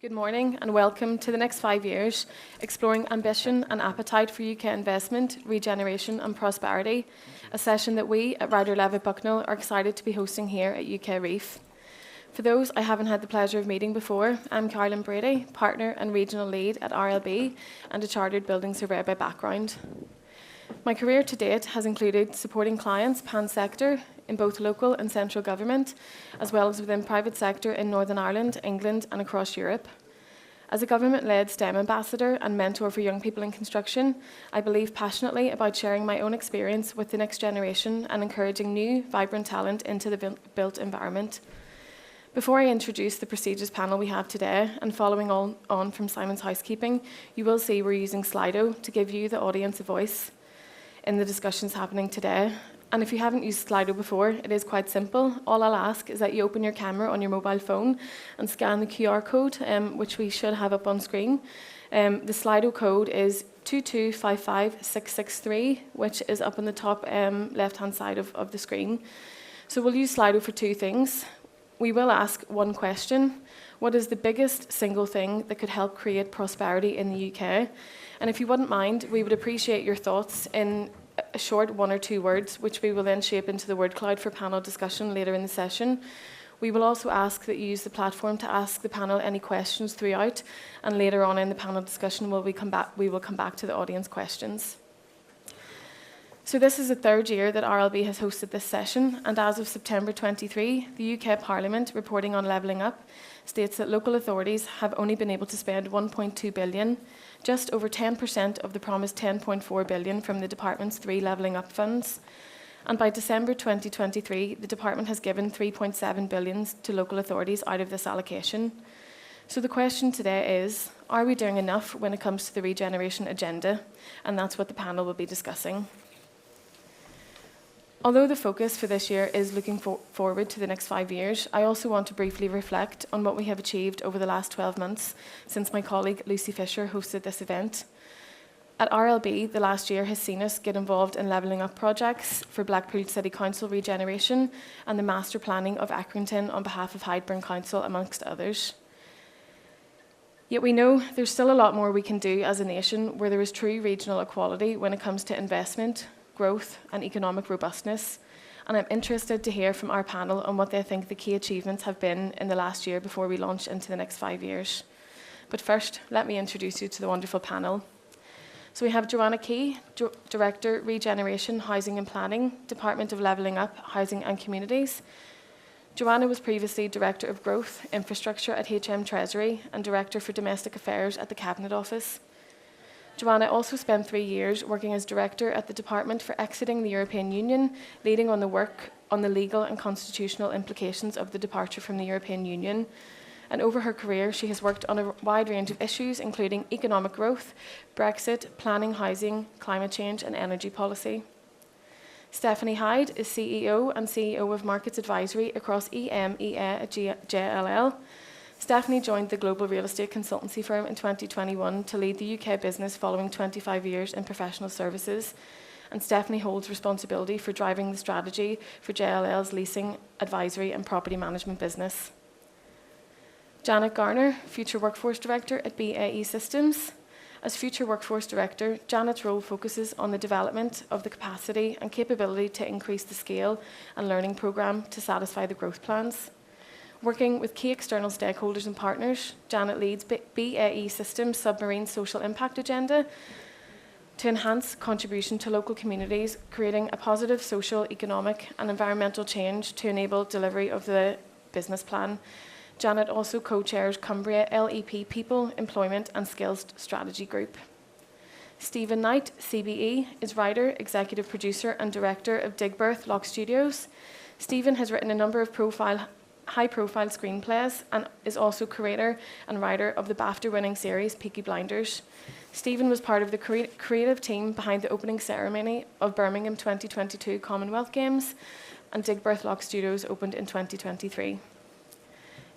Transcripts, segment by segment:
Good morning and welcome to the next 5 years, exploring ambition and appetite for UK investment, regeneration and prosperity, a session that we at Ryder Levitt Bucknell are excited to be hosting here at UKREiiF. For those I haven't had the pleasure of meeting before, I'm Caroline Brady, partner and regional lead at RLB and a chartered building surveyor by background. My career to date has included supporting clients pan-sector in both local and central government, as well as within private sector in Northern Ireland, England and across Europe. As a government-led STEM ambassador and mentor for young people in construction, I believe passionately about sharing my own experience with the next generation and encouraging new, vibrant talent into the built environment. Before I introduce the prestigious panel we have today, and following on from Simon's housekeeping, you will see we're using Slido to give you, the audience, a voice in the discussions happening today. And if you haven't used Slido before, it is quite simple. All I'll ask is that you open your camera on your mobile phone and scan the QR code, which we should have up on screen. The Slido code is 2255663, which is up on the top left-hand side of the screen. So we'll use Slido for two things. We will ask one question. What is the biggest single thing that could help create prosperity in the UK? And if you wouldn't mind, we would appreciate your thoughts in a short 1 or 2 words, which we will then shape into the word cloud for panel discussion later in the session. We will also ask that you use the platform to ask the panel any questions throughout, and later on in the panel discussion we will come back to the audience questions. So this is the third year that RLB has hosted this session, and as of September 23, the UK Parliament, reporting on Levelling Up, states that local authorities have only been able to spend 1.2 billion, just over 10% of the promised 10.4 billion from the department's 3 Levelling Up funds. And by December 2023, the department has given 3.7 billion to local authorities out of this allocation. So the question today is, are we doing enough when it comes to the regeneration agenda? And that's what the panel will be discussing. Although the focus for this year is looking forward to the next 5 years, I also want to briefly reflect on what we have achieved over the last 12 months since my colleague Lucy Fisher hosted this event. At RLB, the last year has seen us get involved in levelling up projects for Blackpool City Council regeneration and the master planning of Accrington on behalf of Hydeburn Council, amongst others. Yet we know there's still a lot more we can do as a nation where there is true regional equality when it comes to investment, growth and economic robustness, and I'm interested to hear from our panel on what they think the key achievements have been in the last year before we launch into the next 5 years. But first, let me introduce you to the wonderful panel. So we have Joanna Key, Director, Regeneration, Housing and Planning, Department of Levelling Up, Housing and Communities. Joanna was previously Director of Growth, Infrastructure at HM Treasury and Director for Domestic Affairs at the Cabinet Office. Joanna also spent 3 years working as Director at the Department for Exiting the European Union, leading on the work on the legal and constitutional implications of the departure from the European Union. And over her career, she has worked on a wide range of issues, including economic growth, Brexit, planning, housing, climate change and energy policy. Stephanie Hyde is CEO and CEO of Markets Advisory across EMEA at JLL. Stephanie joined the global real estate consultancy firm in 2021 to lead the UK business following 25 years in professional services. And Stephanie holds responsibility for driving the strategy for JLL's leasing, advisory and property management business. Janet Garner, Future Workforce Director at BAE Systems. As Future Workforce Director, Janet's role focuses on the development of the capacity and capability to increase the scale and learning programme to satisfy the growth plans. Working with key external stakeholders and partners, Janet leads BAE Systems' submarine social impact agenda to enhance contribution to local communities, creating a positive social, economic and environmental change to enable delivery of the business plan. Janet also co-chairs Cumbria LEP People, Employment and Skills Strategy Group. Stephen Knight, CBE, is writer, executive producer and director of Digbirth Lock Studios. Stephen has written a number of high-profile screenplays and is also curator and writer of the BAFTA-winning series Peaky Blinders. Stephen was part of the creative team behind the opening ceremony of Birmingham 2022 Commonwealth Games, and Digbirth Lock Studios opened in 2023.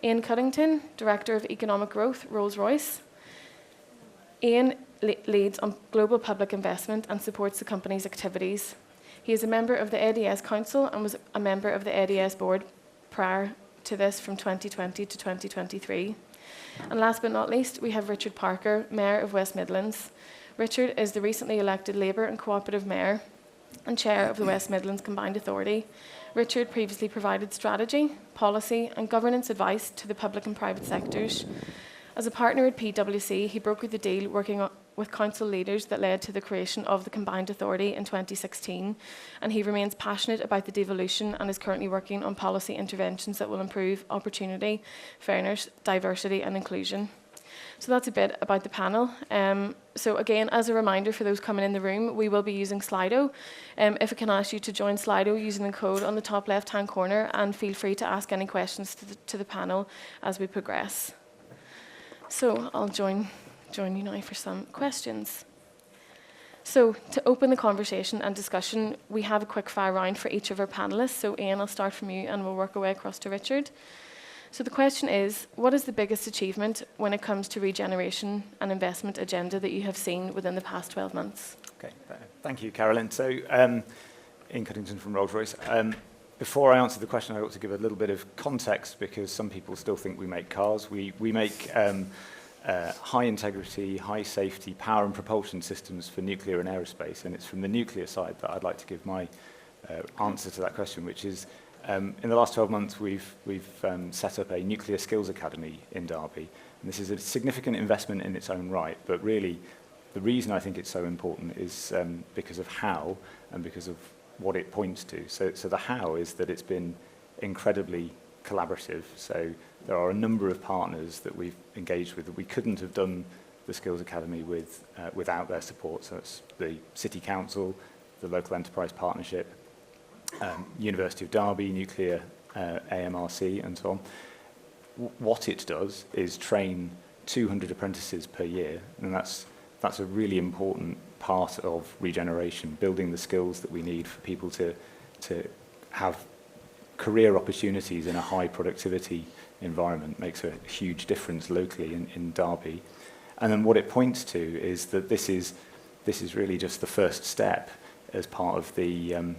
Ian Cuddington, Director of Economic Growth, Rolls-Royce. Ian leads on global public investment and supports the company's activities. He is a member of the ADS Council and was a member of the ADS board prior to this from 2020 to 2023. And last but not least, we have Richard Parker, Mayor of West Midlands. Richard is the recently elected Labour and Cooperative Mayor and Chair of the West Midlands Combined Authority. Richard previously provided strategy, policy and governance advice to the public and private sectors. As a partner at PwC, he brokered the deal working with council leaders that led to the creation of the Combined Authority in 2016, and he remains passionate about the devolution and is currently working on policy interventions that will improve opportunity, fairness, diversity and inclusion. So that's a bit about the panel. So again, as a reminder for those coming in the room, we will be using Slido. If I can ask you to join Slido using the code on the top left-hand corner, and feel free to ask any questions to the panel as we progress. So I'll join you now for some questions. So to open the conversation and discussion, we have a quick fire round for each of our panellists. So Ian, I'll start from you and we'll work our way across to Richard. So the question is, what is the biggest achievement when it comes to regeneration and investment agenda that you have seen within the past 12 months? Okay, thank you, Carolyn. So Ian Cuddington from Rolls-Royce. Before I answer the question, I ought to give a little bit of context because some people still think we make cars. We make high integrity, high safety power and propulsion systems for nuclear and aerospace, and it's from the nuclear side that I'd like to give my answer to that question, which is in the last 12 months we've set up a nuclear skills academy in Derby, and this is a significant investment in its own right, but really the reason I think it's so important is because of how and because of what it points to. So the how is that it's been incredibly collaborative. So there are a number of partners that we've engaged with that we couldn't have done the Skills Academy with without their support. So it's the City Council, the Local Enterprise Partnership, University of Derby, Nuclear AMRC and so on. What it does is train 200 apprentices per year, and that's a really important part of regeneration, building the skills that we need for people to have career opportunities in a high productivity environment makes a huge difference locally in Derby. And then what it points to is that this is really just the first step as part of the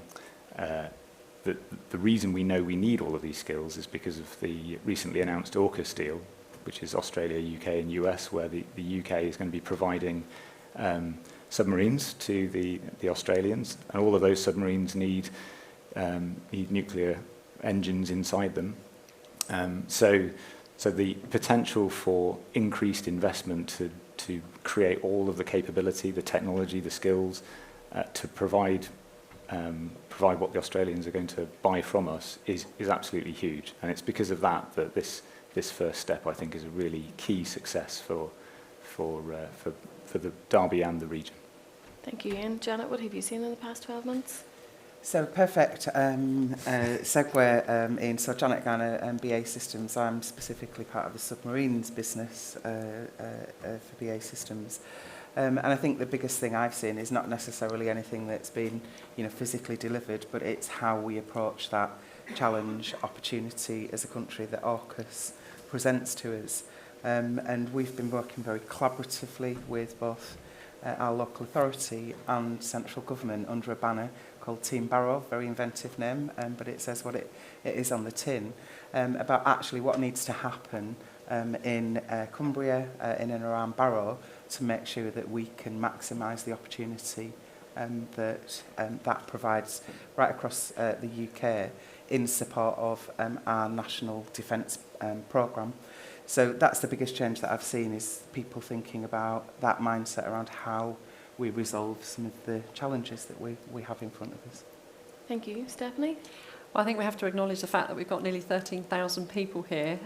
reason we know we need all of these skills is because of the recently announced AUKUS deal, which is Australia, UK and US, where the UK is going to be providing submarines to the Australians, and all of those submarines need nuclear engines inside them. So the potential for increased investment to create all of the capability, the technology, the skills to provide what the Australians are going to buy from us is absolutely huge, and it's because of that this first step I think is a really key success for the Derby and the region. Thank you, Ian. Janet, what have you seen in the past 12 months? So perfect segue, Ian. So Janet Garner, BA Systems. I'm specifically part of the submarines business for BA Systems. And I think the biggest thing I've seen is not necessarily anything that's been, physically delivered, but it's how we approach that challenge, opportunity as a country that AUKUS presents to us. And we've been working very collaboratively with both our local authority and central government under a banner called Team Barrow, very inventive name, but it says what it is on the tin, about actually what needs to happen in Cumbria, in and around Barrow, to make sure that we can maximise the opportunity that provides right across the UK in support of our national defence programme. So that's the biggest change that I've seen, is people thinking about that mindset around how we resolve some of the challenges that we have in front of us. Thank you. Stephanie? Well, I think we have to acknowledge the fact that we've got nearly 13,000 people here,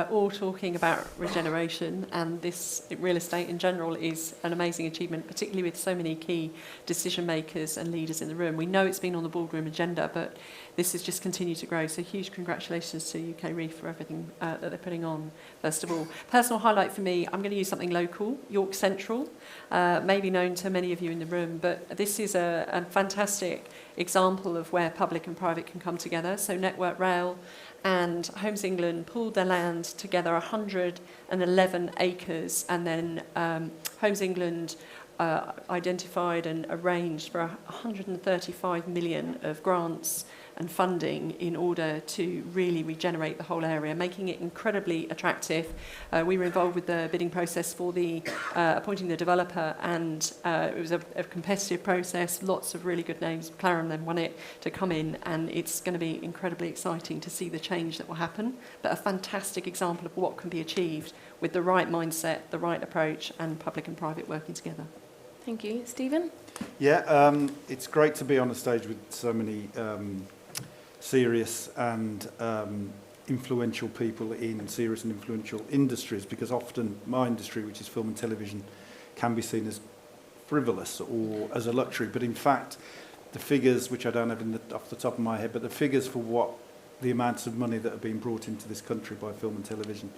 all talking about regeneration, and this real estate in general is an amazing achievement, particularly with so many key decision makers and leaders in the room. We know it's been on the boardroom agenda, but this has just continued to grow. So huge congratulations to UKREiiF for everything that they're putting on, first of all. Personal highlight for me, I'm going to use something local, York Central, maybe known to many of you in the room, but this is a fantastic example of where public and private can come together. So Network Rail and Homes England pooled their land together, 111 acres, and then Homes England identified and arranged for 135 million of grants and funding in order to really regenerate the whole area, making it incredibly attractive. We were involved with the bidding process for the appointing the developer, and it was a competitive process, lots of really good names. McLaren then won it to come in, and it's going to be incredibly exciting to see the change that will happen, but a fantastic example of what can be achieved with the right mindset, the right approach, and public and private working together. Thank you. Stephen? Yeah, it's great to be on a stage with so many serious and influential people in serious and influential industries, because often my industry, which is film and television, can be seen as frivolous or as a luxury. But in fact, the figures, which I don't have off the top of my head, but the figures for what the amounts of money that are being brought into this country by film and television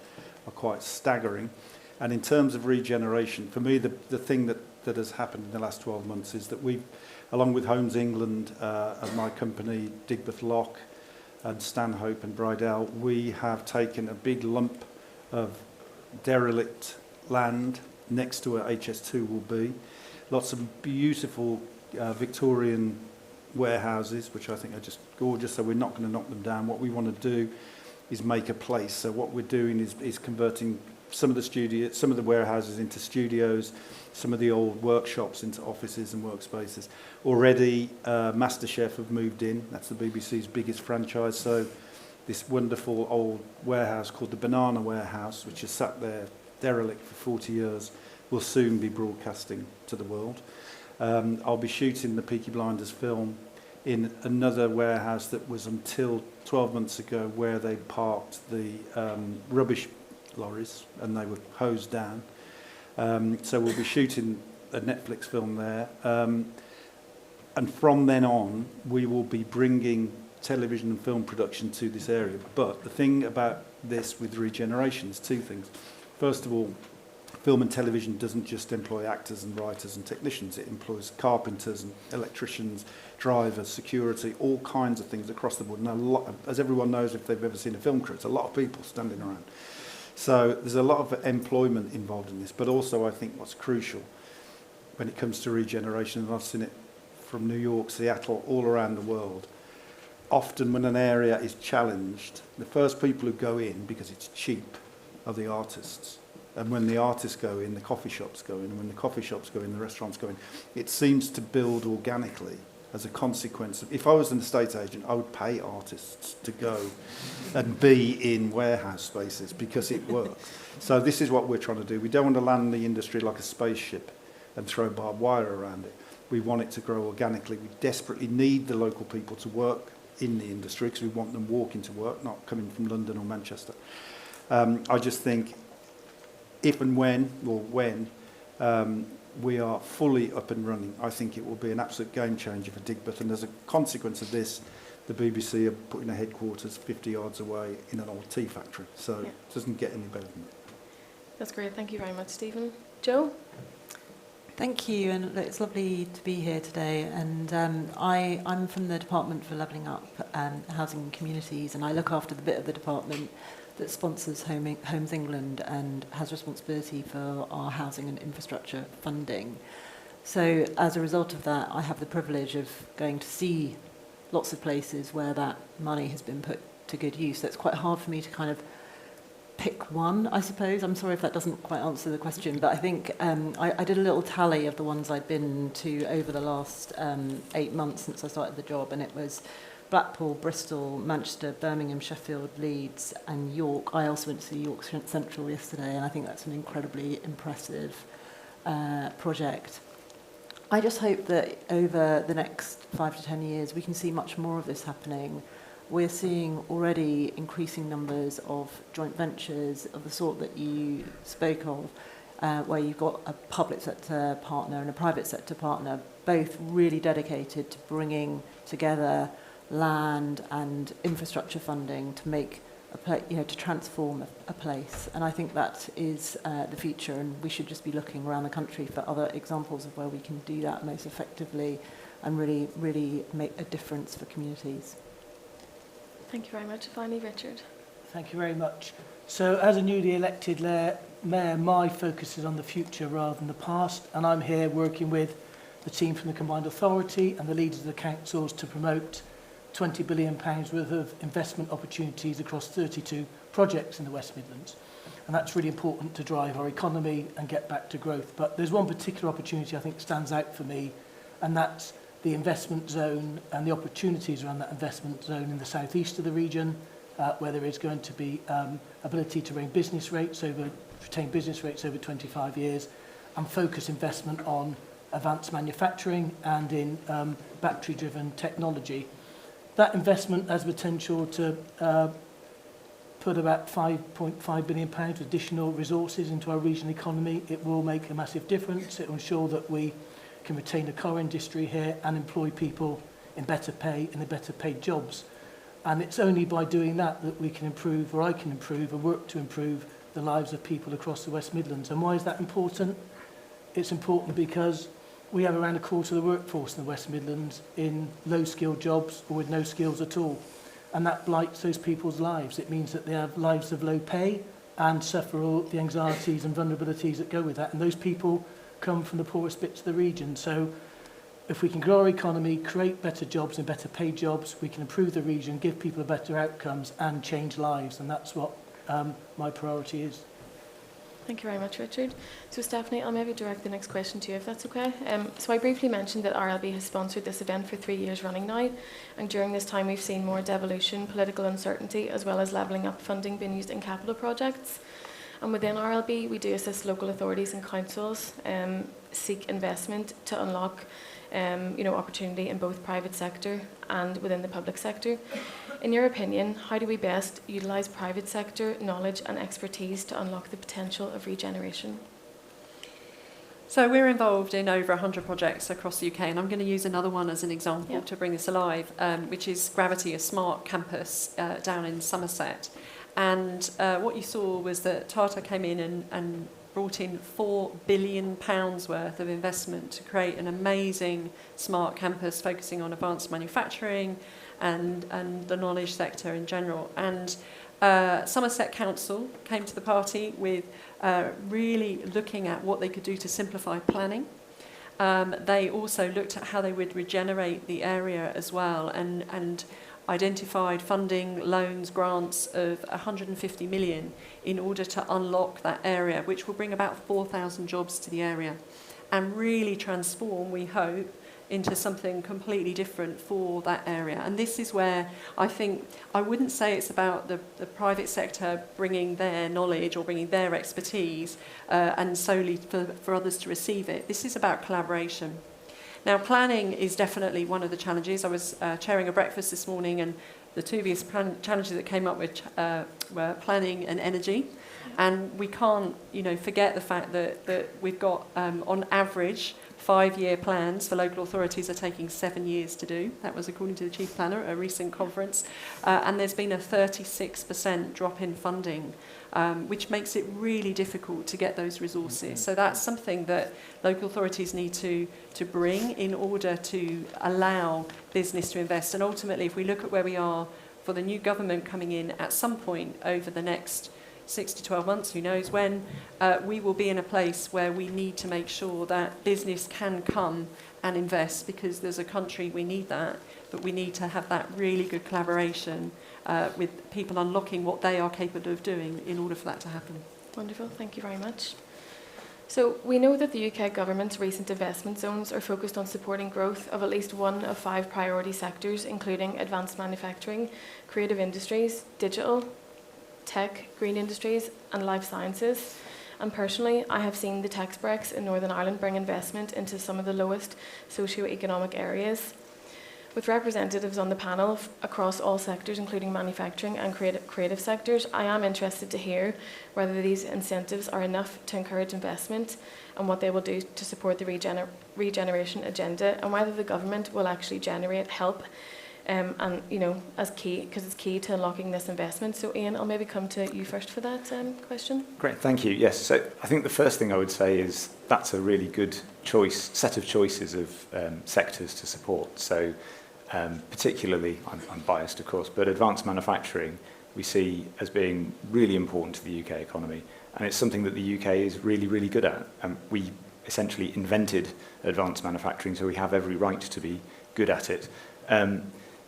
are quite staggering. And in terms of regeneration, for me, the thing that has happened in the last 12 months is that we've, along with Homes England and my company, Digbeth Lock and Stanhope and Brydell, we have taken a big lump of derelict land next to where HS2 will be. Lots of beautiful Victorian warehouses, which I think are just gorgeous, so we're not going to knock them down. What we want to do is make a place. So what we're doing is converting some of the warehouses into studios, some of the old workshops into offices and workspaces. Already, MasterChef have moved in. That's the BBC's biggest franchise. So this wonderful old warehouse called the Banana Warehouse, which has sat there derelict for 40 years, will soon be broadcasting to the world. I'll be shooting the Peaky Blinders film in another warehouse that was until 12 months ago where they parked the rubbish lorries and they were hosed down. So we'll be shooting a Netflix film there. And from then on, we will be bringing television and film production to this area. But the thing about this with Regeneration is two things. First of all, film and television doesn't just employ actors and writers and technicians. It employs carpenters and electricians, drivers, security, all kinds of things across the board. And a lot, as everyone knows if they've ever seen a film crew, it's a lot of people standing around. So there's a lot of employment involved in this, but also I think what's crucial when it comes to regeneration, and I've seen it from New York, Seattle, all around the world, often when an area is challenged, the first people who go in, because it's cheap, are the artists. And when the artists go in, the coffee shops go in, and when the coffee shops go in, the restaurants go in. It seems to build organically as a consequence of, if I was an estate agent, I would pay artists to go and be in warehouse spaces because it works. So this is what we're trying to do. We don't want to land the industry like a spaceship and throw barbed wire around it. We want it to grow organically. We desperately need the local people to work in the industry because we want them walking to work, not coming from London or Manchester. I just think if and when we are fully up and running, I think it will be an absolute game changer for Digbeth. And as a consequence of this, the BBC are putting a headquarters 50 yards away in an old tea factory. So Yeah. it doesn't get any better than that. That's great. Thank you very much, Stephen. Joe? Thank you, and it's lovely to be here today. And I'm from the Department for Levelling Up Housing and Communities, and I look after the bit of the department that sponsors Homes England and has responsibility for our housing and infrastructure funding. So as a result of that, I have the privilege of going to see lots of places where that money has been put to good use. So it's quite hard for me to kind of pick one, I suppose. I'm sorry if that doesn't quite answer the question, but I think I did a little tally of the ones I'd been to over the last 8 months since I started the job, and it was Blackpool, Bristol, Manchester, Birmingham, Sheffield, Leeds and York. I also went to York Central yesterday, and I think that's an incredibly impressive project. I just hope that over the next 5 to 10 years we can see much more of this happening. We're seeing already increasing numbers of joint ventures of the sort that you spoke of, where you've got a public sector partner and a private sector partner, both really dedicated to bringing together land and infrastructure funding to make to transform a place. And I think that is the future, and we should just be looking around the country for other examples of where we can do that most effectively and really, really make a difference for communities. Thank you very much. Finally, Richard. Thank you very much. So as a newly elected mayor, my focus is on the future rather than the past, and I'm here working with the team from the Combined Authority and the leaders of the councils to promote £20 billion worth of investment opportunities across 32 projects in the West Midlands. And that's really important to drive our economy and get back to growth. But there's one particular opportunity I think stands out for me, and that's the investment zone and the opportunities around that investment zone in the southeast of the region, where there is going to be ability to retain business rates over 25 years, and focus investment on advanced manufacturing and in battery-driven technology. That investment has potential to put about £5.5 billion additional resources into our regional economy. It will make a massive difference. It will ensure that we can retain a car industry here and employ people in better pay and in better paid jobs. And it's only by doing that that we can improve, or I can improve, or work to improve the lives of people across the West Midlands. And why is that important? It's important because we have around a quarter of the workforce in the West Midlands in low-skilled jobs or with no skills at all. And that blights those people's lives. It means that they have lives of low pay and suffer all the anxieties and vulnerabilities that go with that. And those people come from the poorest bits of the region. So if we can grow our economy, create better jobs and better paid jobs, we can improve the region, give people better outcomes and change lives. And that's what my priority is. Thank you very much, Richard. So Stephanie, I'll maybe direct the next question to you, if that's okay. So I briefly mentioned that RLB has sponsored this event for 3 years running now, and during this time we've seen more devolution, political uncertainty, as well as levelling up funding being used in capital projects. And within RLB, we do assist local authorities and councils seek investment to unlock opportunity in both private sector and within the public sector. In your opinion, how do we best utilise private sector knowledge and expertise to unlock the potential of regeneration? So we're involved in over 100 projects across the UK, and I'm going to use another one as an example to bring this alive, which is Gravity, a smart campus down in Somerset. And what you saw was that Tata came in and brought in £4 billion worth of investment to create an amazing smart campus focusing on advanced manufacturing and the knowledge sector in general. And Somerset Council came to the party with really looking at what they could do to simplify planning. They also looked at how they would regenerate the area as well, and identified funding, loans, grants of 150 million in order to unlock that area, which will bring about 4,000 jobs to the area and really transform, we hope, into something completely different for that area. And this is where I think, I wouldn't say it's about the private sector bringing their knowledge or bringing their expertise and solely for others to receive it. This is about collaboration. Now, planning is definitely one of the challenges. I was chairing a breakfast this morning, and the two biggest challenges that came up with were planning and energy. And we can't, forget the fact that we've got, on average, 5-year plans for local authorities are taking 7 years to do. That was according to the Chief Planner at a recent conference. And there's been a 36% drop in funding, which makes it really difficult to get those resources. So that's something that local authorities need to bring in order to allow business to invest. And ultimately, if we look at where we are for the new government coming in at some point over the next 6 to 12 months, who knows when, we will be in a place where we need to make sure that business can come and invest, because there's a country, we need that, but we need to have that really good collaboration with people unlocking what they are capable of doing in order for that to happen. Wonderful, thank you very much. So we know that the UK government's recent investment zones are focused on supporting growth of at least one of 5 priority sectors, including advanced manufacturing, creative industries, digital, tech, green industries and life sciences. And personally, I have seen the tax breaks in Northern Ireland bring investment into some of the lowest socio-economic areas. With representatives on the panel across all sectors, including manufacturing and creative sectors, I am interested to hear whether these incentives are enough to encourage investment and what they will do to support the regeneration agenda, and whether the government will actually generate help as key, because it's key to unlocking this investment. So Ian, I'll maybe come to you first for that question. Great, thank you. Yes, so I think the first thing I would say is that's a really good set of choices of sectors to support. So particularly, I'm biased of course, but advanced manufacturing we see as being really important to the UK economy, and it's something that the UK is really, really good at. We essentially invented advanced manufacturing, so we have every right to be good at it.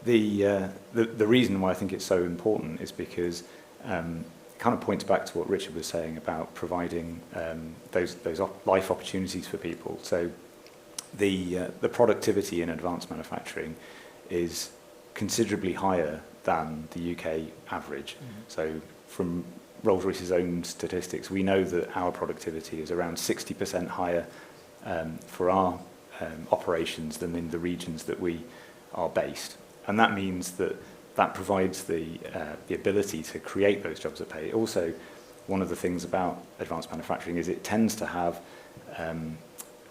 The reason why I think it's so important is because it kind of points back to what Richard was saying about providing those life opportunities for people. So the productivity in advanced manufacturing is considerably higher than the UK average. Mm-hmm. So from Rolls-Royce's own statistics, we know that our productivity is around 60% higher for our operations than in the regions that we are based. And that means that provides the ability to create those jobs at pay. Also, one of the things about advanced manufacturing is it tends to have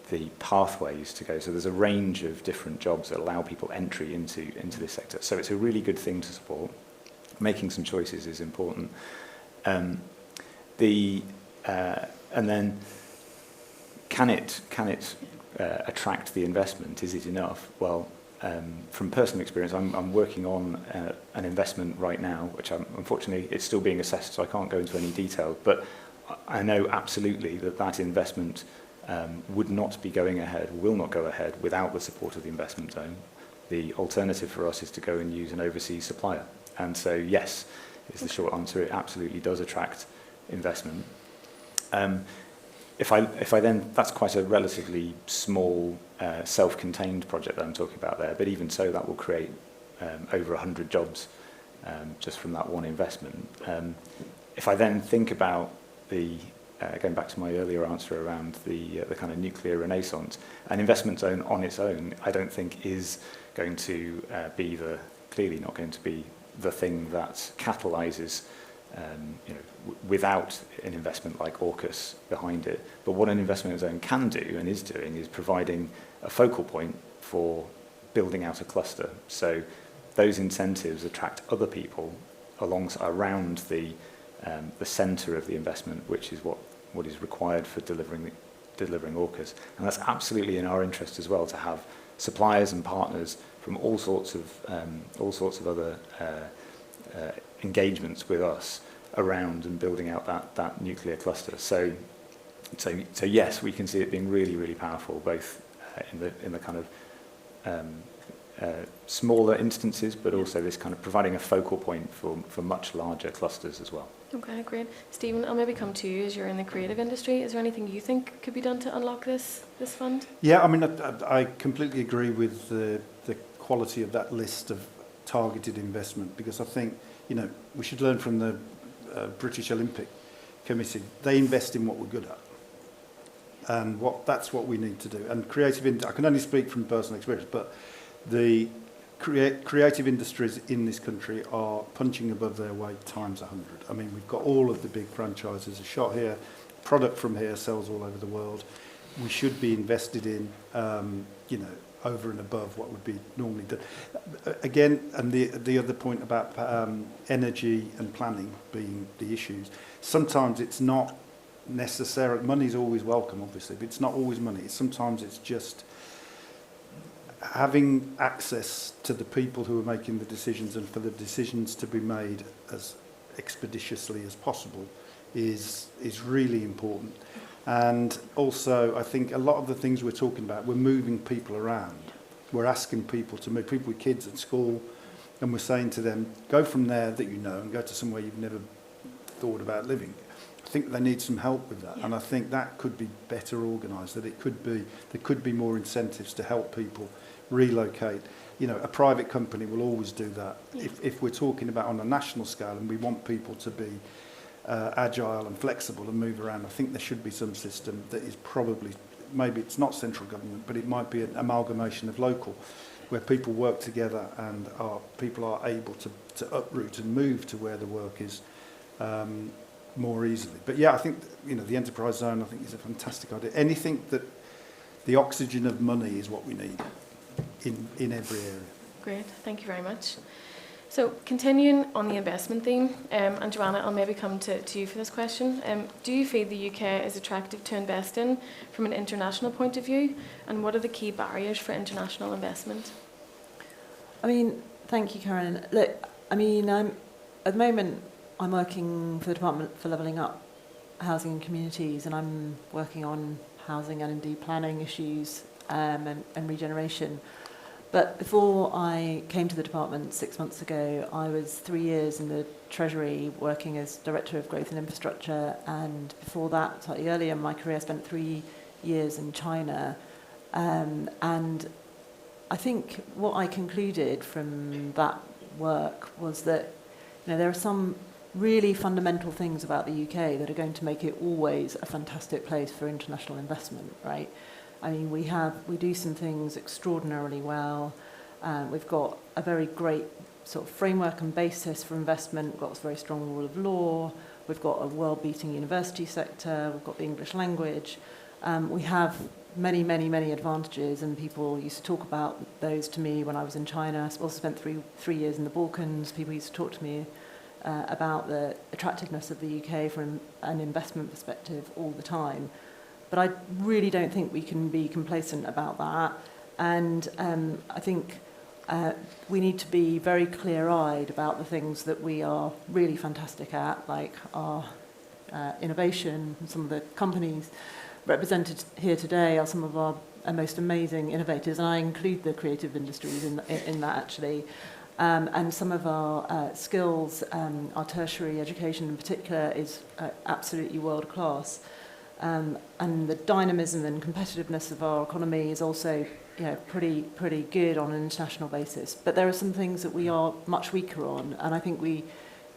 the pathways to go. So there's a range of different jobs that allow people entry into this sector. So it's a really good thing to support. Making some choices is important. And then can it attract the investment? Is it enough? Well, from personal experience, I'm working on an investment right now, which unfortunately it's still being assessed, so I can't go into any detail. But I know absolutely that investment would not be going ahead, will not go ahead without the support of the investment zone. The alternative for us is to go and use an overseas supplier. And so, yes, is the short answer. It absolutely does attract investment. If I then, that's quite a relatively small, self-contained project that I'm talking about there, but even so, that will create over 100 jobs just from that one investment. If I then think about going back to my earlier answer around the kind of nuclear renaissance, an investment zone on its own, I don't think is going to clearly not going to be the thing that catalyses without an investment like AUKUS behind it. But what an investment zone can do and is doing is providing a focal point for building out a cluster. So those incentives attract other people around the centre of the investment, which is what is required for delivering AUKUS. And that's absolutely in our interest as well, to have suppliers and partners from all sorts of other engagements with us around and building out that nuclear cluster. So yes, we can see it being really, really powerful, both in the kind of smaller instances, but also this kind of providing a focal point for much larger clusters as well. Okay, great. Stephen, I'll maybe come to you as you're in the creative industry. Is there anything you think could be done to unlock this fund? Yeah, I mean, I completely agree with the quality of that list of targeted investment, because I think, we should learn from the British Olympic Committee. They invest in what we're good at. And that's what we need to do. And I can only speak from personal experience, but the creative industries in this country are punching above their weight times 100. I mean, we've got all of the big franchises, a shot here, product from here sells all over the world. We should be invested in, over and above what would be normally done. Again, and the other point about energy and planning being the issues, sometimes it's not necessary. Money's always welcome, obviously, but it's not always money. Sometimes it's just having access to the people who are making the decisions, and for the decisions to be made as expeditiously as possible is really important. And also, I think a lot of the things we're talking about, we're moving people around. We're asking people to move, people with kids at school, and we're saying to them, go from there that you know and go to somewhere you've never thought about living. I think they need some help with that, and I think that could be better organised, that there could be more incentives to help people relocate. A private company will always do that. Yeah. If we're talking about on a national scale and we want people to be agile and flexible and move around, I think there should be some system that is probably, maybe it's not central government, but it might be an amalgamation of local, where people work together and people are able to uproot and move to where the work is more easily. But yeah, I think the enterprise zone, I think, is a fantastic idea. Anything that the oxygen of money is what we need in every area. Great, thank you very much. So continuing on the investment theme, and Joanna, I'll maybe come to you for this question. Do you feel the UK is attractive to invest in from an international point of view, and what are the key barriers for international investment? I mean, thank you, Karen. Look, I mean, at the moment I'm working for the Department for Levelling Up Housing and Communities, and I'm working on housing and indeed planning issues and regeneration. But before I came to the department 6 months ago, I was 3 years in the Treasury working as Director of Growth and Infrastructure, and before that, slightly earlier in my career, I spent 3 years in China. And I think what I concluded from that work was that there are some really fundamental things about the UK that are going to make it always a fantastic place for international investment, right? I mean, we do some things extraordinarily well. We've got a very great sort of framework and basis for investment. We've got a very strong rule of law. We've got a world-beating university sector. We've got the English language. We have many, many, many advantages, and people used to talk about those to me when I was in China. I also spent three years in the Balkans. People used to talk to me about the attractiveness of the UK from an investment perspective all the time. But I really don't think we can be complacent about that. And I think we need to be very clear-eyed about the things that we are really fantastic at, like our innovation. Some of the companies represented here today are some of our most amazing innovators, and I include the creative industries in that, actually. And some of our skills, our tertiary education in particular, is absolutely world-class. And the dynamism and competitiveness of our economy is also pretty good on an international basis. But there are some things that we are much weaker on, and I think we,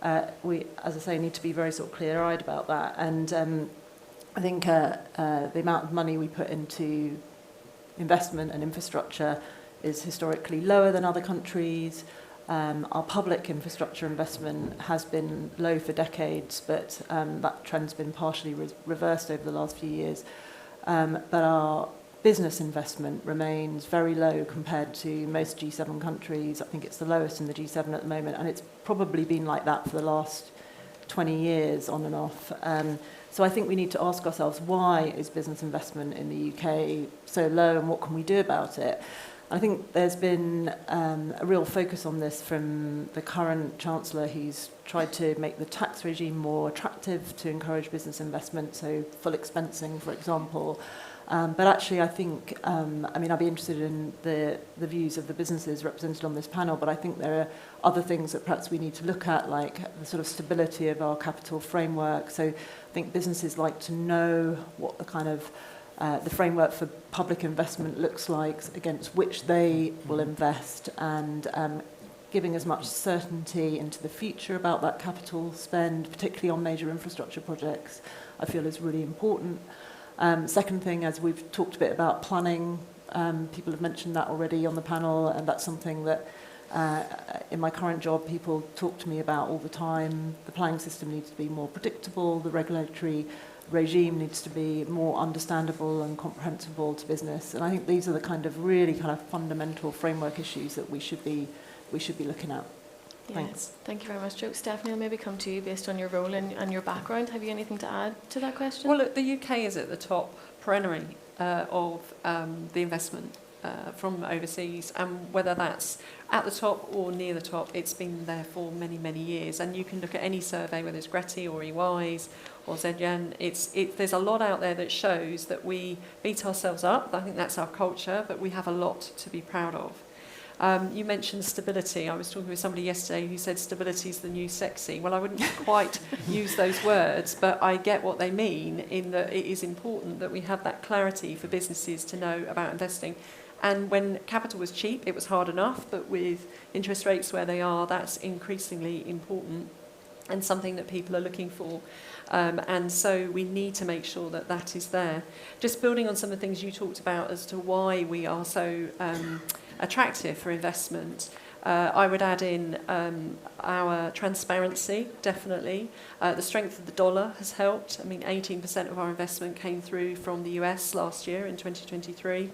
as I say, need to be very sort of clear-eyed about that. And I think the amount of money we put into investment and infrastructure is historically lower than other countries. Our public infrastructure investment has been low for decades, but that trend's been partially reversed over the last few years. But our business investment remains very low compared to most G7 countries. I think it's the lowest in the G7 at the moment, and it's probably been like that for the last 20 years on and off. So I think we need to ask ourselves, why is business investment in the UK so low, and what can we do about it? I think there's been a real focus on this from the current Chancellor, who's tried to make the tax regime more attractive to encourage business investment, so full expensing, for example. But actually, I think, I'd be interested in the views of the businesses represented on this panel, but I think there are other things that perhaps we need to look at, like the sort of stability of our capital framework. So I think businesses like to know what the kind of the framework for public investment looks like, against which they will invest, and giving as much certainty into the future about that capital spend, particularly on major infrastructure projects, I feel is really important. Second thing, as we've talked a bit about planning, people have mentioned that already on the panel, and that's something that in my current job people talk to me about all the time. The planning system needs to be more predictable, the regulatory regime needs to be more understandable and comprehensible to business, and I think these are the really fundamental framework issues that we should be looking at. Thanks. Yes, thank you very much, Jo. Stephanie, I'll maybe come to you based on your role and your background. Have you anything to add to that question? Well, look, the UK is at the top perennially of the investment from overseas, and whether that's at the top or near the top, it's been there for many, many years. And you can look at any survey, whether it's GRETI or EY's or ZGen, there's a lot out there that shows that we beat ourselves up. I think that's our culture, but we have a lot to be proud of. You mentioned stability. I was talking with somebody yesterday who said stability is the new sexy. Well, I wouldn't quite use those words, but I get what they mean, in that it is important that we have that clarity for businesses to know about investing. And when capital was cheap, it was hard enough, but with interest rates where they are, that's increasingly important and something that people are looking for. And so we need to make sure that that is there. Just building on some of the things you talked about as to why we are so attractive for investment, I would add in our transparency, definitely. The strength of the dollar has helped. 18% of our investment came through from the US last year in 2023.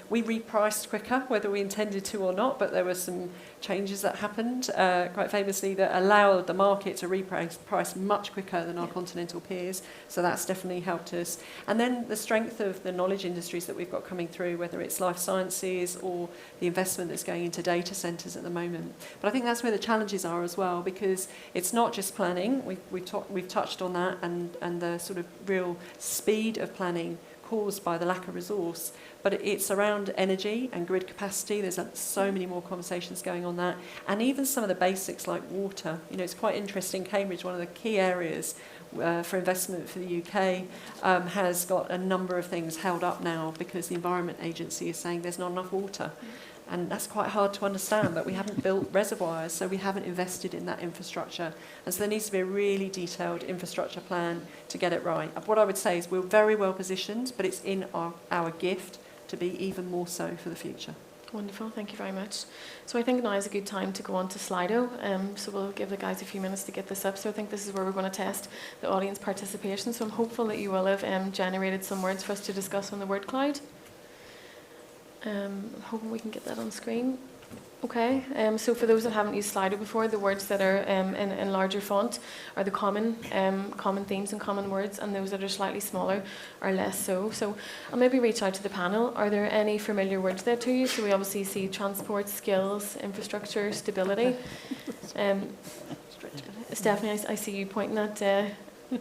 We repriced quicker, whether we intended to or not, but there were some changes that happened, quite famously, that allowed the market to reprice much quicker than our continental peers. So that's definitely helped us. And then the strength of the knowledge industries that we've got coming through, whether it's life sciences or the investment that's going into data centres at the moment. But I think that's where the challenges are as well, because it's not just planning. We've touched on that, and the sort of real speed of planning caused by the lack of resource, but it's around energy and grid capacity. There's so many more conversations going on that, and even some of the basics like water. You know, it's quite interesting. Cambridge, one of the key areas for investment for the UK, has got a number of things held up now because the Environment Agency is saying there's not enough water. And that's quite hard to understand, that we haven't built reservoirs, so we haven't invested in that infrastructure. And so there needs to be a really detailed infrastructure plan to get it right. What I would say is we're very well positioned, but it's in our gift to be even more so for the future. Wonderful, thank you very much. So I think now is a good time to go on to Slido. So we'll give the guys a few minutes to get this up. So I think this is where we're going to test the audience participation. So I'm hopeful that you will have generated some words for us to discuss on the word cloud. I'm hoping we can get that on screen. Okay, so for those that haven't used Slido before, the words that are in larger font are the common themes and common words, and those that are slightly smaller are less so. So I'll maybe reach out to the panel. Are there any familiar words there to you? So we obviously see transport, skills, infrastructure, stability. Stephanie, I see you pointing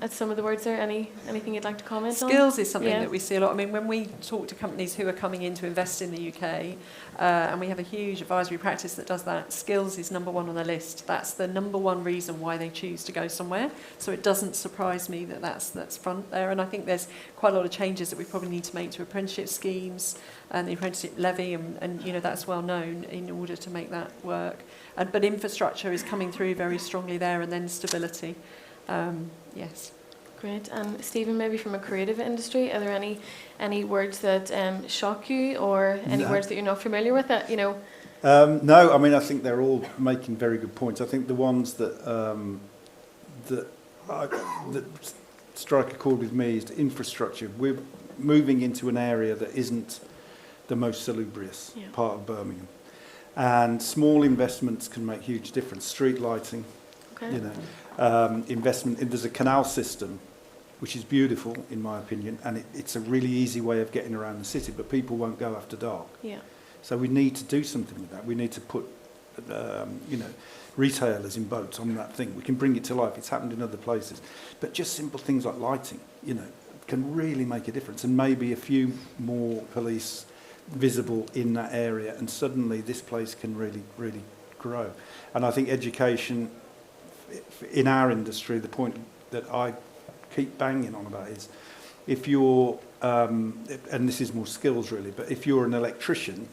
at some of the words there. Anything you'd like to comment on? Skills is something that we see a lot. I mean, when we talk to companies who are coming in to invest in the UK, and we have a huge advisory practice that does that, skills is number one on the list. That's the number one reason why they choose to go somewhere. So it doesn't surprise me that that's front there. And I think there's quite a lot of changes that we probably need to make to apprenticeship schemes and the apprenticeship levy, and you know, that's well known in order to make that work. But infrastructure is coming through very strongly there, and then stability. Yes. Great. And Stephen, maybe from a creative industry, are there any words that shock you, or any words that you're not familiar with that, you know? No, I mean, I think they're all making very good points. I think the ones that strike a chord with me is infrastructure. We're moving into an area that isn't the most salubrious part of Birmingham. And small investments can make huge difference. Street lighting, you know, investment. There's a canal system, which is beautiful in my opinion, and it's a really easy way of getting around the city, but people won't go after dark. Yeah. So we need to do something with that. We need to put, you know, retailers in boats on that thing. We can bring it to life. It's happened in other places. But just simple things like lighting, you know, can really make a difference. And maybe a few more police visible in that area, and suddenly this place can really, really grow. And I think education in our industry, the point that I keep banging on about is, if you're, and this is more skills really, but if you're an electrician,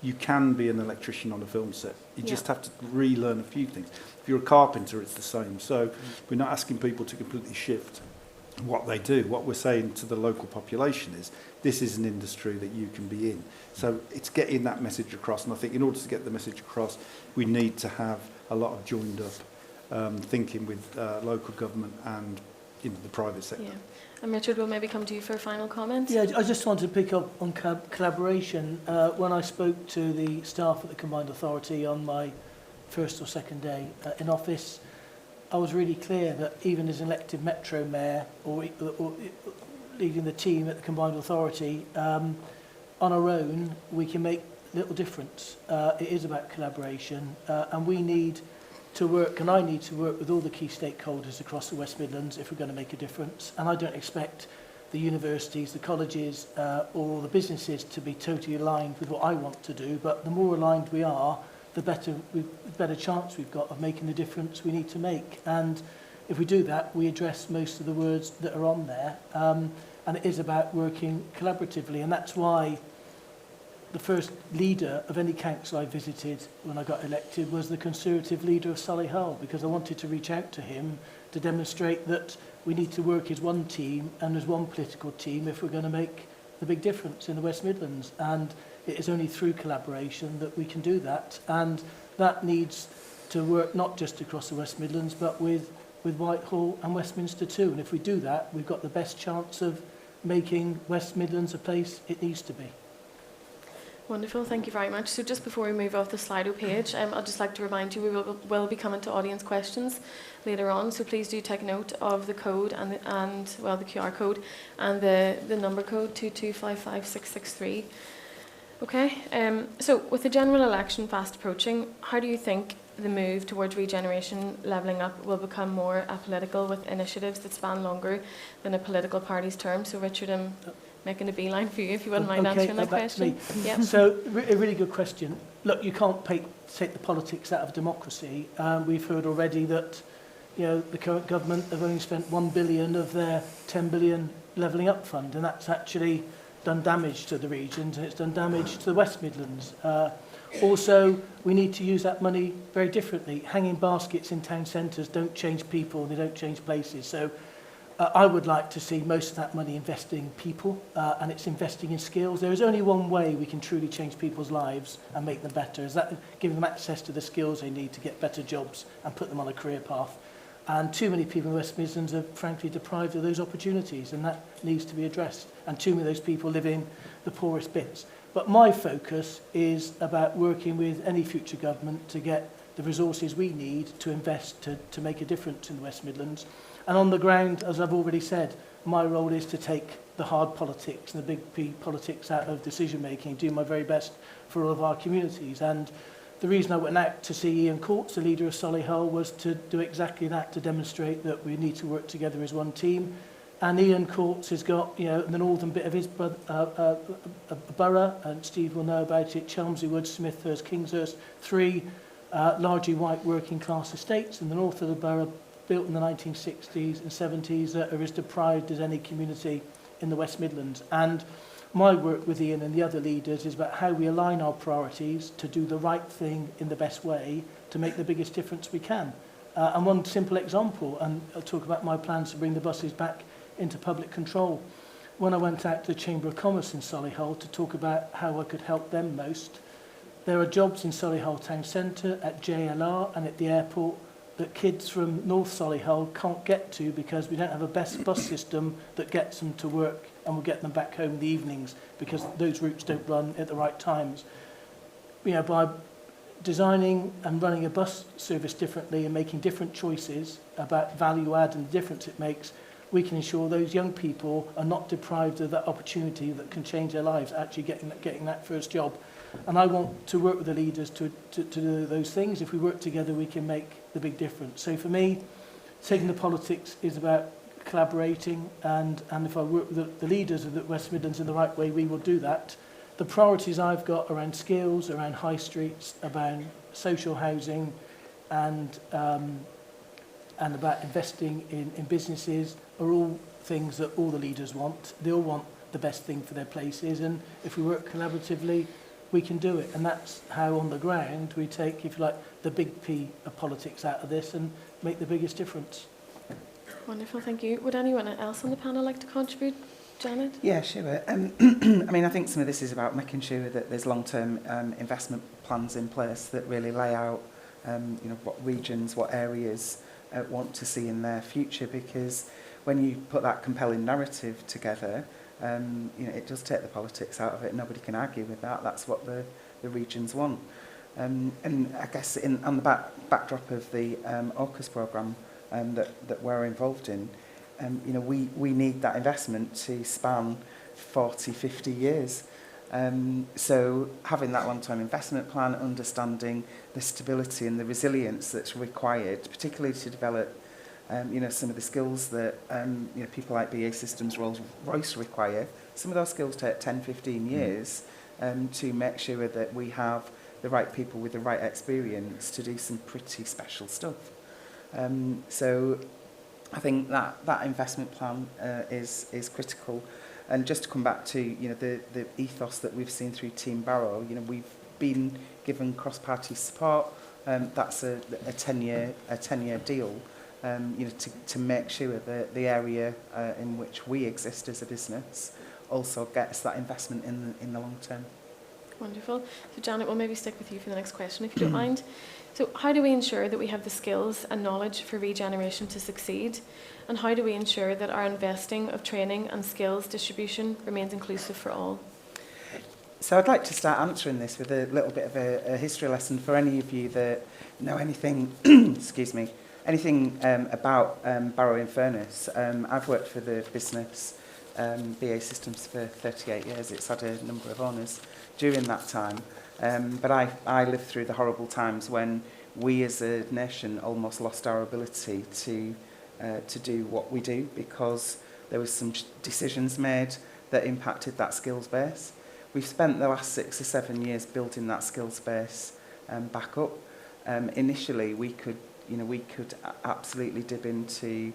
you can be an electrician on a film set. You just have to relearn a few things. If you're a carpenter, it's the same. So we're not asking people to completely shift what they do. What we're saying to the local population is, this is an industry that you can be in. So it's getting that message across. And I think in order to get the message across, we need to have a lot of joined up thinking with local government and, you know, the private sector. Yeah. And Richard, we'll maybe come to you for a final comment. Yeah, I just wanted to pick up on collaboration. When I spoke to the staff at the Combined Authority on my first or second day in office, I was really clear that even as an elected Metro Mayor or leading the team at the Combined Authority, on our own, we can make little difference. It is about collaboration, and we need to work, and I need to work with all the key stakeholders across the West Midlands if we're going to make a difference. And I don't expect the universities, the colleges, or the businesses to be totally aligned with what I want to do, but the more aligned we are, the better chance we've got of making the difference we need to make. And if we do that, we address most of the words that are on there. And it is about working collaboratively, and that's why the first leader of any council I visited when I got elected was the Conservative leader of Solihull, because I wanted to reach out to him to demonstrate that we need to work as one team and as one political team if we're going to make the big difference in the West Midlands. And it is only through collaboration that we can do that. And that needs to work not just across the West Midlands, but with Whitehall and Westminster too. And if we do that, we've got the best chance of making West Midlands a place it needs to be. Wonderful, thank you very much. So just before we move off the Slido page, I'd just like to remind you we will be coming to audience questions later on, so please do take note of the code and the QR code and the number code 2255663. Okay, so with the general election fast approaching, how do you think the move towards regeneration levelling up will become more apolitical with initiatives that span longer than a political party's term? So Richard, making a beeline for you if you wouldn't mind Okay, answering that back to me. question. Yeah. So, a really good question. Look, you can't take the politics out of democracy. We've heard already that, you know, the current government have only spent 1 billion of their 10 billion levelling up fund, and that's actually done damage to the regions, and it's done damage to the West Midlands. Also, we need to use that money very differently. Hanging baskets in town centres don't change people, they don't change places. So I would like to see most of that money investing in people, and it's investing in skills. There is only one way we can truly change people's lives and make them better, is that giving them access to the skills they need to get better jobs and put them on a career path. And too many people in the West Midlands are frankly deprived of those opportunities, and that needs to be addressed. And too many of those people live in the poorest bits. But my focus is about working with any future government to get the resources we need to invest to make a difference in the West Midlands. And on the ground, as I've already said, my role is to take the hard politics and the big P politics out of decision making, do my very best for all of our communities. And the reason I went out to see Ian Courts, the leader of Solihull, was to do exactly that, to demonstrate that we need to work together as one team. And Ian Courts has got, you know, the northern bit of his borough, and Steve will know about it, Chelmsford Wood, Smithhurst, Kingshurst, 3 largely white working class estates in the north of the borough, built in the 1960s and 70s, that are as deprived as any community in the West Midlands. And my work with Ian and the other leaders is about how we align our priorities to do the right thing in the best way to make the biggest difference we can. And one simple example, and I'll talk about my plans to bring the buses back into public control. When I went out to the Chamber of Commerce in Solihull to talk about how I could help them most, there are jobs in Solihull Town Centre, at JLR and at the airport that kids from North Solihull can't get to because we don't have a best bus system that gets them to work and will get them back home in the evenings because those routes don't run at the right times. You know, by designing and running a bus service differently and making different choices about value add and the difference it makes, we can ensure those young people are not deprived of that opportunity that can change their lives, actually getting that first job. And I want to work with the leaders to do those things. If we work together, we can make the big difference. So for me, taking the politics is about collaborating, and if I work with the leaders of the West Midlands in the right way, we will do that. The priorities I've got around skills, around high streets, about social housing, and about investing in businesses are all things that all the leaders want. They all want the best thing for their places, and if we work collaboratively, we can do it. And that's how on the ground we take, if you like, the big P of politics out of this and make the biggest difference. Wonderful, thank you. Would anyone else on the panel like to contribute? Janet? Yeah, sure. I mean, I think some of this is about making sure that there's long-term investment plans in place that really lay out, you know, what regions, what areas want to see in their future, because when you put that compelling narrative together, you know, it does take the politics out of it. Nobody can argue with that. That's what the regions want. And I guess on the backdrop of the AUKUS programme that we're involved in, you know, we need that investment to span 40, 50 years. So having that long-term investment plan, understanding the stability and the resilience that's required, particularly to develop you know, some of the skills that you know, people like BA Systems, Rolls-Royce require. Some of those skills take 10, 15 years to make sure that we have the right people with the right experience to do some pretty special stuff. So I think that investment plan is critical. And just to come back to, you know, the ethos that we've seen through Team Barrow, you know, we've been given cross-party support. That's a 10-year deal. You know, to make sure that the area in which we exist as a business also gets that investment in the long term. Wonderful. So Janet, we'll maybe stick with you for the next question, if you don't mind. So how do we ensure that we have the skills and knowledge for Regeneration to succeed? And how do we ensure that our investing of training and skills distribution remains inclusive for all? So I'd like to start answering this with a little bit of a history lesson for any of you that know anything, excuse me, anything about Barrow-in-Furness. I've worked for the business BA Systems for 38 years. It's had a number of owners during that time. But I lived through the horrible times when we as a nation almost lost our ability to do what we do because there was some decisions made that impacted that skills base. We've spent the last 6 or 7 years building that skills base back up. Initially, we could absolutely dip into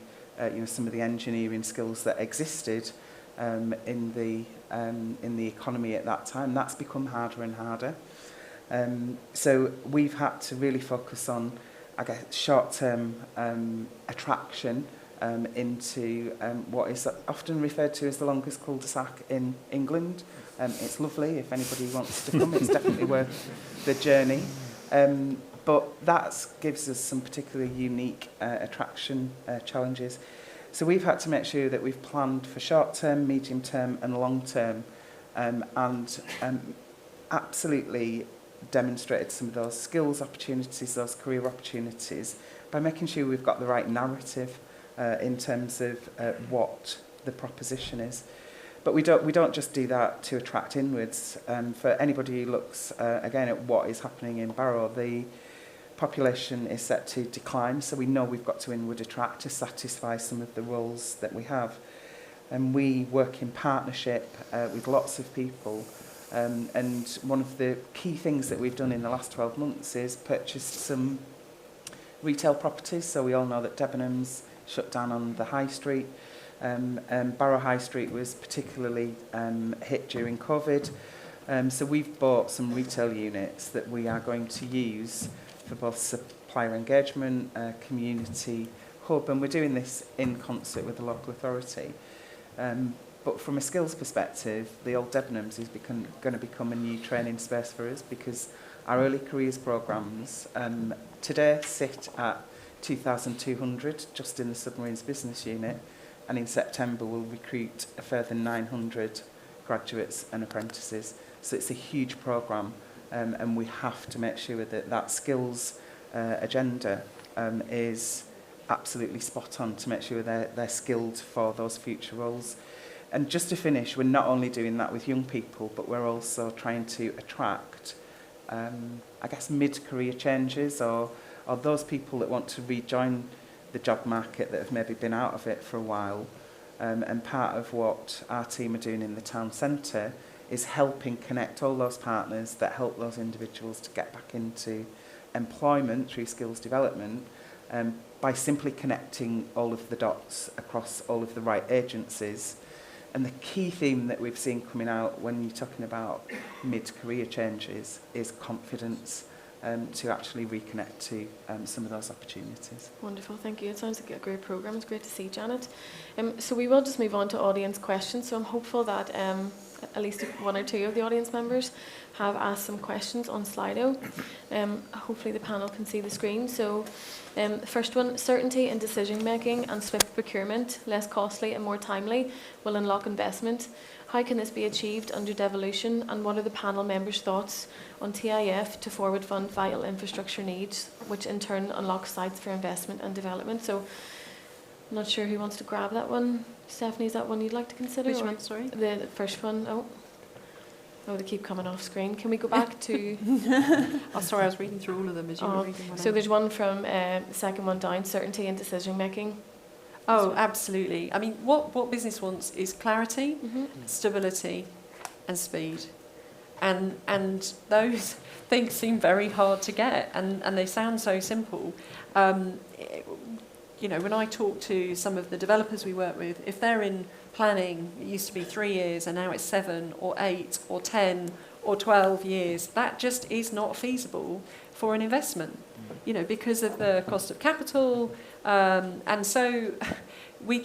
some of the engineering skills that existed in the economy at that time. That's become harder and harder. So we've had to really focus on, I guess, short-term attraction into what is often referred to as the longest cul-de-sac in England. It's lovely. If anybody wants to come, it's definitely worth the journey. But that gives us some particularly unique attraction challenges. So we've had to make sure that we've planned for short-term, medium-term and long-term and absolutely demonstrated some of those skills opportunities, those career opportunities, by making sure we've got the right narrative in terms of what the proposition is. But we don't just do that to attract inwards. For anybody who looks again at what is happening in Barrow, the population is set to decline, so we know we've got to inward attract to satisfy some of the roles that we have. And we work in partnership with lots of people. And one of the key things that we've done in the last 12 months is purchased some retail properties. So we all know that Debenhams shut down on the High Street. Barrow High Street was particularly hit during COVID. So we've bought some retail units that we are going to use for both supplier engagement, community hub, and we're doing this in concert with the local authority. But from a skills perspective, the old Debenhams is going to become a new training space for us, because our early careers programmes today sit at 2,200 just in the submarines business unit, and in September we'll recruit a further 900 graduates and apprentices. So it's a huge programme, and we have to make sure that that skills agenda is absolutely spot on to make sure they're skilled for those future roles. And just to finish, we're not only doing that with young people, but we're also trying to attract, I guess, mid-career changes or those people that want to rejoin the job market that have maybe been out of it for a while. And part of what our team are doing in the town centre is helping connect all those partners that help those individuals to get back into employment through skills development, by simply connecting all of the dots across all of the right agencies. And the key theme that we've seen coming out when you're talking about mid-career changes is confidence, to actually reconnect to some of those opportunities. Wonderful, thank you. It sounds like a great programme. It's great to see, Janet. So we will just move on to audience questions. So I'm hopeful that at least one or two of the audience members have asked some questions on Slido. Hopefully the panel can see the screen. So the first one, certainty in decision making and swift procurement, less costly and more timely, will unlock investment. How can this be achieved under devolution, and what are the panel members' thoughts on TIF to forward fund vital infrastructure needs, which in turn unlocks sites for investment and development? So I'm not sure who wants to grab that one. Stephanie, is that one you'd like to consider? Which one, sorry? The first one. Oh, they keep coming off screen. Can we go back to... Oh, sorry, I was reading through all of them as you were reading one. So there's one from the second one down, certainty in decision making. Oh, absolutely. I mean, what business wants is clarity, stability and speed. And those things seem very hard to get, and they sound so simple. You know, when I talk to some of the developers we work with, if they're in planning, it used to be 3 years and now it's 7 or 8 or 10 or 12 years, that just is not feasible for an investment, you know, because of the cost of capital. And so we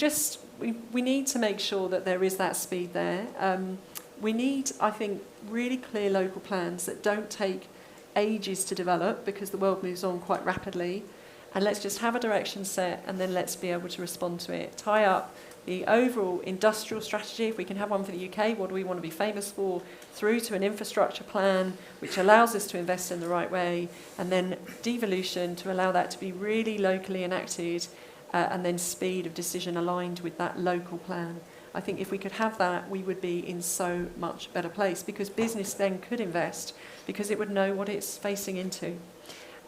need to make sure that there is that speed there. We need, I think, really clear local plans that don't take ages to develop, because the world moves on quite rapidly. And let's just have a direction set, and then let's be able to respond to it. Tie up the overall industrial strategy, if we can have one for the UK, what do we want to be famous for, through to an infrastructure plan which allows us to invest in the right way, and then devolution to allow that to be really locally enacted, and then speed of decision aligned with that local plan. I think if we could have that, we would be in so much better place, because business then could invest, because it would know what it's facing into.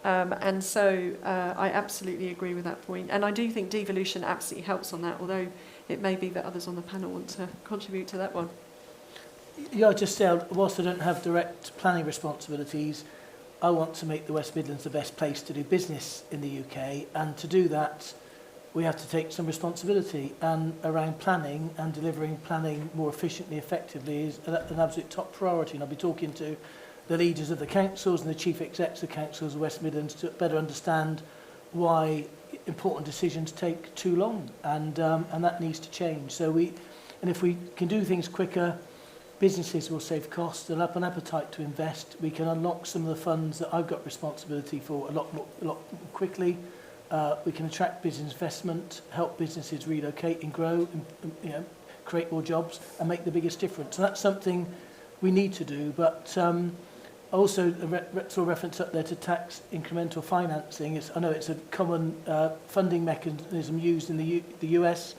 And so I absolutely agree with that point. And I do think devolution absolutely helps on that, although it may be that others on the panel want to contribute to that one. Yeah, I just said, whilst I don't have direct planning responsibilities, I want to make the West Midlands the best place to do business in the UK, and to do that, we have to take some responsibility, and around planning and delivering planning more efficiently, effectively is an absolute top priority. And I'll be talking to the leaders of the councils and the chief execs of councils of West Midlands to better understand why important decisions take too long, and that needs to change. And if we can do things quicker, businesses will save costs, they'll have an appetite to invest. We can unlock some of the funds that I've got responsibility for a lot more quickly. We can attract business investment, help businesses relocate and grow, and create more jobs and make the biggest difference. And that's something we need to do. But also, saw a reference up there to tax incremental financing. I know it's a common funding mechanism used in the US.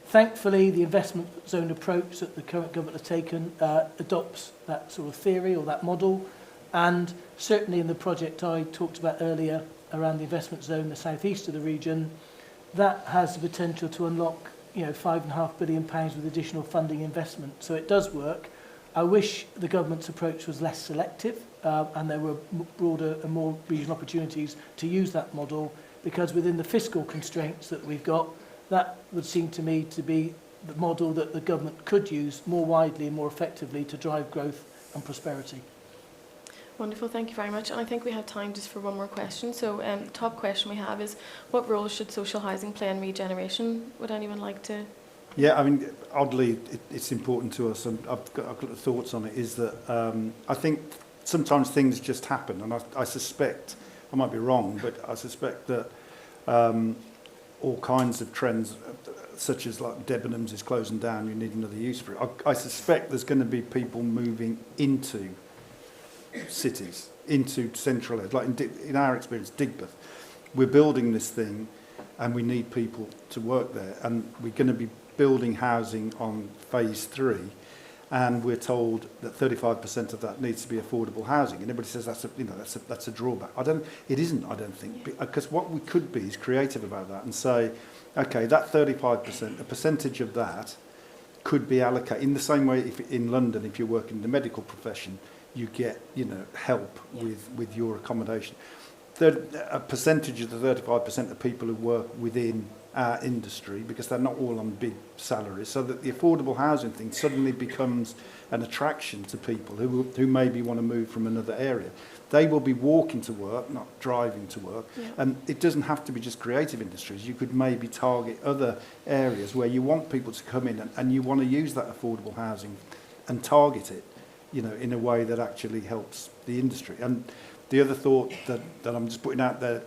Thankfully, the investment zone approach that the current government has taken adopts that sort of theory or that model. And certainly in the project I talked about earlier around the investment zone in the southeast of the region, that has the potential to unlock £5.5 billion with additional funding investment. So it does work. I wish the government's approach was less selective and there were broader and more regional opportunities to use that model, because within the fiscal constraints that we've got, that would seem to me to be the model that the government could use more widely and more effectively to drive growth and prosperity. Wonderful, thank you very much. And I think we have time just for one more question. So the top question we have is, what role should social housing play in regeneration? Would anyone like to? Yeah, I mean, oddly, it's important to us, and I've got thoughts on it, is that I think sometimes things just happen, and I suspect, I might be wrong, but I suspect that all kinds of trends, such as like Debenhams is closing down, you need another use for it. I suspect there's going to be people moving into cities, into central areas, like in our experience, Digbeth. We're building this thing and we need people to work there, and we're going to be building housing on phase 3, and we're told that 35% of that needs to be affordable housing, and everybody says that's a drawback. It isn't, I don't think, because what we could be is creative about that and say, okay, that 35%, a percentage of that could be allocated in the same way. If in London, if you're working in the medical profession, you get help with your accommodation. A percentage of the 35% of people who work within our industry, because they're not all on big salaries, so that the affordable housing thing suddenly becomes an attraction to people who maybe want to move from another area. They will be walking to work, not driving to work. Yeah. And it doesn't have to be just creative industries. You could maybe target other areas where you want people to come in and you want to use that affordable housing and target it, in a way that actually helps the industry. And the other thought that I'm just putting out there,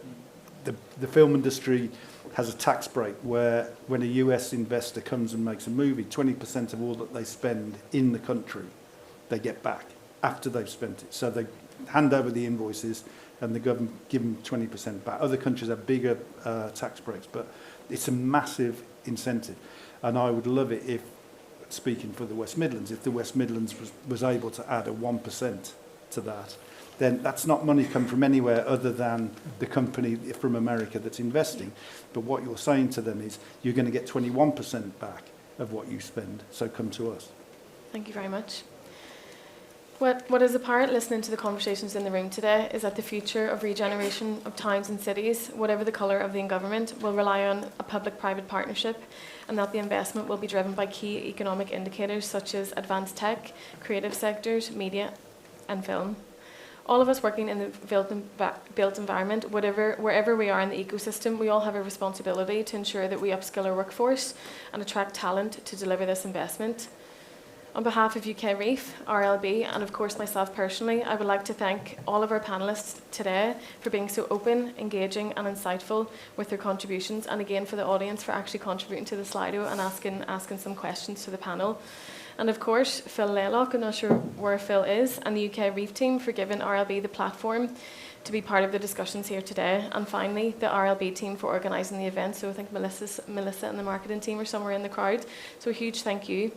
the film industry has a tax break where when a US investor comes and makes a movie, 20% of all that they spend in the country, they get back after they've spent it. So they hand over the invoices and the government give them 20% back. Other countries have bigger tax breaks, but it's a massive incentive. And I would love it if, speaking for the West Midlands, if the West Midlands was able to add a 1% to that, then that's not money come from anywhere other than the company from America that's investing. But what you're saying to them is, you're going to get 21% back of what you spend, so come to us. Thank you very much. What is apparent listening to the conversations in the room today is that the future of regeneration of towns and cities, whatever the colour of the government, will rely on a public-private partnership, and that the investment will be driven by key economic indicators such as advanced tech, creative sectors, media and film. All of us working in the built environment, wherever we are in the ecosystem, we all have a responsibility to ensure that we upskill our workforce and attract talent to deliver this investment. On behalf of UKREiiF, RLB, and of course myself personally, I would like to thank all of our panellists today for being so open, engaging and insightful with their contributions, and again for the audience for actually contributing to the Slido and asking some questions to the panel. And of course, Phil Laylock, I'm not sure where Phil is, and the UKREiiF team for giving RLB the platform to be part of the discussions here today. And finally, the RLB team for organising the event. So I think Melissa and the marketing team are somewhere in the crowd. So a huge thank you.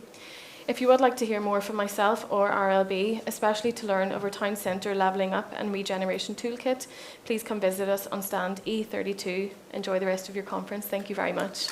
If you would like to hear more from myself or RLB, especially to learn of our Town Centre Levelling Up and Regeneration Toolkit, please come visit us on stand E32. Enjoy the rest of your conference. Thank you very much.